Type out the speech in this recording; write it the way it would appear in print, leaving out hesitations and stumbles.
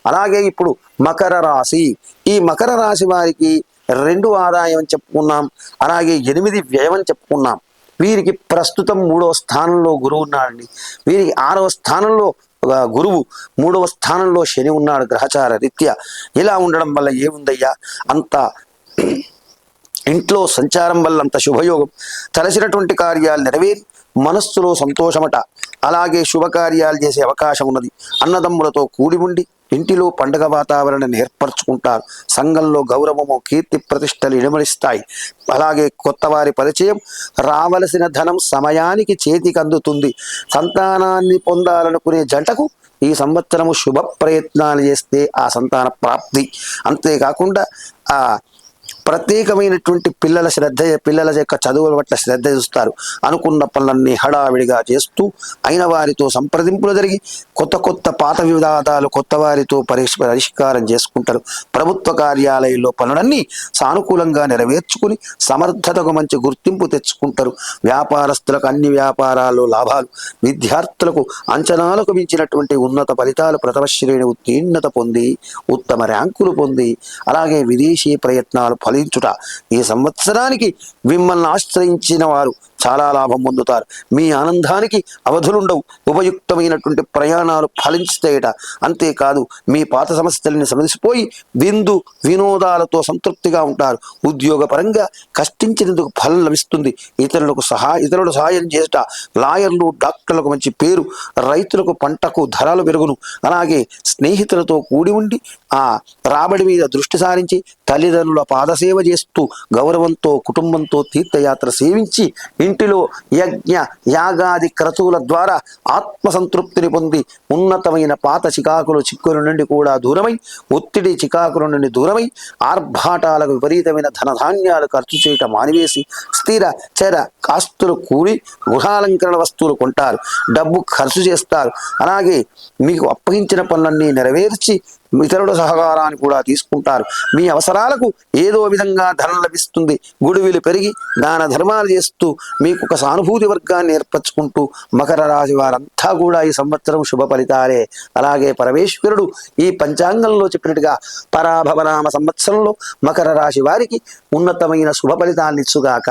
అలాగే ఇప్పుడు మకర రాశి, ఈ మకర రాశి వారికి 2 ఆదాయం అని చెప్పుకున్నాం, అలాగే 8 వ్యయం అని చెప్పుకున్నాం. వీరికి ప్రస్తుతం 3వ స్థానంలో గురువు ఉన్నాడండి. వీరికి 6వ స్థానంలో గురువు, 3వ స్థానంలో శని ఉన్నాడు గ్రహచార రీత్యా. ఇలా ఉండడం వల్ల ఏముందయ్యా, అంత ఇంట్లో సంచారం వల్ల అంత శుభయోగం, తలసినటువంటి కార్యాలు నెరవేరి మనస్సులో సంతోషమట. అలాగే శుభకార్యాలు చేసే అవకాశం ఉన్నది. అన్నదమ్ములతో కూడి ఉండి ఇంటిలో పండగ వాతావరణాన్ని ఏర్పరచుకుంటారు. సంఘంలో గౌరవము, కీర్తి ప్రతిష్టలు ఇనుమడిస్తాయి. అలాగే కొత్త వారి పరిచయం, రావలసిన ధనం సమయానికి చేతికి అందుతుంది. సంతానాన్ని పొందాలనుకునే జంటకు ఈ సంవత్సరము శుభ ప్రయత్నాలు చేస్తే ఆ సంతాన ప్రాప్తి. అంతేకాకుండా ఆ ప్రత్యేకమైనటువంటి పిల్లల యొక్క చదువుల పట్ల శ్రద్ధ చూస్తారు. అనుకున్న పనులన్నీ హడావిడిగా చేస్తూ అయిన వారితో సంప్రదింపులు జరిగి కొత్త పాత వివాదాలు కొత్త వారితో పరిష్కారం చేసుకుంటారు. ప్రభుత్వ కార్యాలయంలో పనులన్నీ సానుకూలంగా నెరవేర్చుకుని సమర్థతకు మంచి గుర్తింపు తెచ్చుకుంటారు. వ్యాపారస్తులకు అన్ని వ్యాపారాల్లో లాభాలు, విద్యార్థులకు అంచనాలకు మించినటువంటి ఉన్నత ఫలితాలు, ప్రథమ శ్రేణి ఉత్తీర్ణత పొంది ఉత్తమ ర్యాంకులు పొంది అలాగే విదేశీ ప్రయత్నాలు ఫలించుట. ఈ సంవత్సరానికి మిమ్మల్ని ఆశ్రయించిన వారు చాలా లాభం పొందుతారు. మీ ఆనందానికి అవధులుండవు. ఉపయుక్తమైనటువంటి ప్రయాణాలు ఫలించుతాయట. అంతేకాదు మీ పాత సమస్యలని సమసిపోయి విందు వినోదాలతో సంతృప్తిగా ఉంటారు. ఉద్యోగపరంగా కష్టించినందుకు ఫలం లభిస్తుంది. ఇతరులకు సహాయం చేయుట, లాయర్లు డాక్టర్లకు మంచి పేరు, రైతులకు పంటకు ధరలు పెరుగును. అలాగే స్నేహితులతో కూడి ఉండి ఆ రాబడి మీద దృష్టి సారించి తల్లిదండ్రుల పాదసేవ చేస్తూ గౌరవంతో కుటుంబంతో తీర్థయాత్ర సేవించి ఇంటిలో యజ్ఞ యాగాది క్రతువుల ద్వారా ఆత్మసంతృప్తిని పొంది ఉన్నతమైన పాత చిక్కుల నుండి కూడా దూరమై, ఒత్తిడి చికాకుల నుండి దూరమై, ఆర్భాటాలకు విపరీతమైన ధనధాన్యాలు ఖర్చు చేయటం మానివేసి స్థిర చర కాస్తులు కూడి గృహాలంకరణ వస్తువులు కొంటారు, డబ్బు ఖర్చు చేస్తారు. అలాగే మీకు అప్పగించిన పనులన్నీ నెరవేర్చి ఇతరుల సహకారాన్ని కూడా తీసుకుంటారు. మీ అవసరాలకు ఏదో విధంగా ధనం లభిస్తుంది. గుడివిలు పెరిగి దాన ధర్మాలు చేస్తూ మీకు ఒక సానుభూతి వర్గాన్ని ఏర్పరచుకుంటూ మకర రాశి వారంతా కూడా ఈ సంవత్సరం శుభ ఫలితాలే. అలాగే పరమేశ్వరుడు ఈ పంచాంగంలో చెప్పినట్టుగా పరాభవనామ సంవత్సరంలో మకర రాశి వారికి ఉన్నతమైన శుభ ఫలితాన్ని ఇచ్చుగాక.